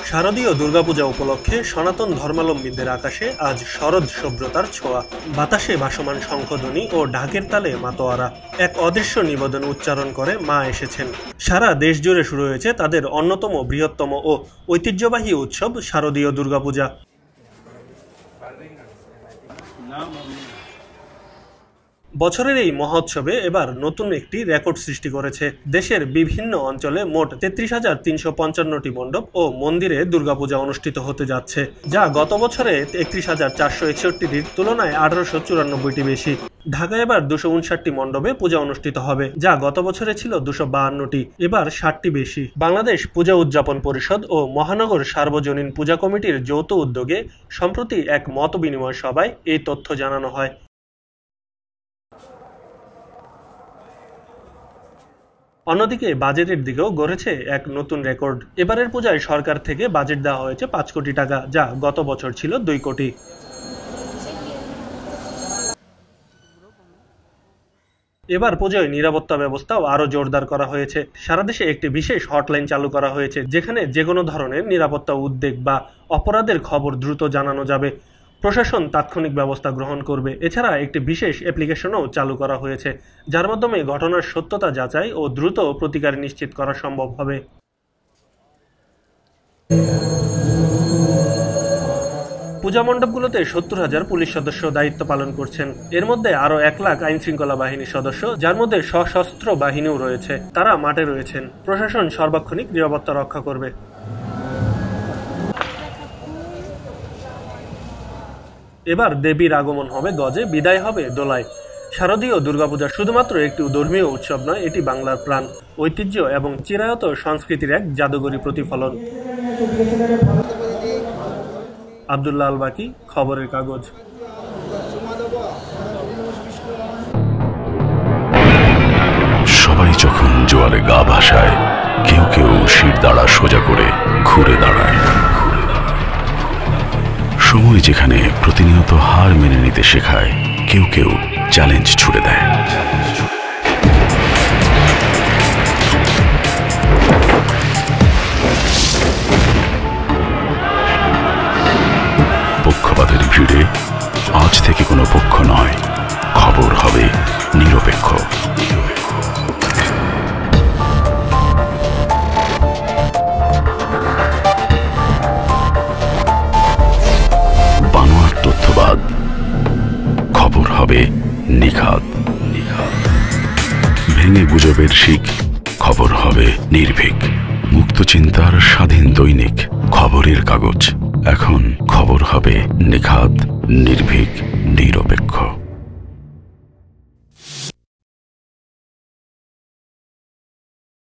শারদীয় দুর্গাপূজা উপলক্ষে সনাতন ধর্মাবলম্বীদের আকাশে আজ শরৎ শুভ্রতার ছোঁয়া। বাতাসে ভাসমান শঙ্খধ্বনি ও ঢাকের তালে মাতোয়ারা এক অদৃশ্য নিবেদন উচ্চারণ করে মা এসেছেন। সারা দেশ জুড়ে শুরু হয়েছে তাদের অন্যতম বৃহত্তম ও ঐতিহ্যবাহী উৎসব শারদীয় দুর্গাপূজা। বছরের এই মহোৎসবে এবার নতুন একটি রেকর্ড সৃষ্টি করেছে। দেশের বিভিন্ন অঞ্চলে মোট ৩৩,৩৫৫টি মণ্ডপ ও মন্দিরে দুর্গাপূজা অনুষ্ঠিত হতে যাচ্ছে, যা গত বছরে ৩১,৪৬১টির তুলনায় ১৮৯৪টি বেশি। ঢাকায় এবার ২৫৯টি মণ্ডপে পূজা অনুষ্ঠিত হবে, যা গত বছরে ছিল ২৫২টি, এবার ৬০টি বেশি। বাংলাদেশ পূজা উদযাপন পরিষদ ও মহানগর সার্বজনীন পূজা কমিটির যৌথ উদ্যোগে সম্প্রতি এক মত বিনিময় সভায় এই তথ্য জানানো হয়। অন্যদিকে বাজেটের দিকেও গড়েছে এক নতুন রেকর্ড। এবারের পূজায় সরকার থেকে বাজেট দেওয়া হয়েছে ৫ কোটি টাকা, যা গত বছর ছিল ২ কোটি। এবার পূজায় নিরাপত্তা ব্যবস্থাও আরও জোরদার করা হয়েছে। সারা দেশে একটি বিশেষ হটলাইন চালু করা হয়েছে, যেখানে যে কোনো ধরনের নিরাপত্তা উদ্বেগ বা অপরাধের খবর দ্রুত জানানো যাবে। প্রশাসন তাৎক্ষণিক ব্যবস্থা গ্রহণ করবে। এছাড়া একটি বিশেষ অ্যাপ্লিকেশনও চালু করা হয়েছে, যার মাধ্যমে ঘটনার সত্যতা যাচাই ও দ্রুত প্রতিকার নিশ্চিত করা সম্ভব হবে। পূজা মণ্ডপগুলোতে ৭০,০০০ পুলিশ সদস্য দায়িত্ব পালন করছেন। এর মধ্যে আরও ১ লাখ আইন শৃঙ্খলা বাহিনীর সদস্য, যার মধ্যে সশস্ত্র বাহিনীও রয়েছে। তারা মাঠে রয়েছেন। প্রশাসন সার্বক্ষণিক নিরাপত্তা রক্ষা করবে। এবার দেবীর আগমন হবে গজে, বিদায় হবে দোলায়। শারদীয় দুর্গাপূজা শুধুমাত্র একটি ধর্মীয় উৎসব নয়, এটি বাংলার প্রাণ, ঐতিহ্য এবং চিরায়ত সংস্কৃতির এক জাদুকরী প্রতিফলন। আব্দুল্লাহ আল বাকি, খবরের কাগজ। সবাই যখন জোয়ারে গা ভাসায়, কেউ কেউ শির দাঁড়া সোজা করে ঘুরে দাঁড়ায়। সময় যেখানে প্রতিনিয়ত হার মেনে নিতে শেখায়, কেউ কেউ চ্যালেঞ্জ ছুড়ে দেয়। পক্ষপাতের ভিড়ে আজ থেকে কোনো পক্ষ নয়, খবর হবে নিরপেক্ষ। বানোয়াট তথ্যবাদ, খবর হবে নিখাত। ভেঙে গুজবের শিক, খবর হবে নির্ভীক। মুক্ত চিন্তার স্বাধীন দৈনিক খবরের কাগজ। এখন খবর হবে নিখাত, নির্ভীক, নিরপেক্ষ।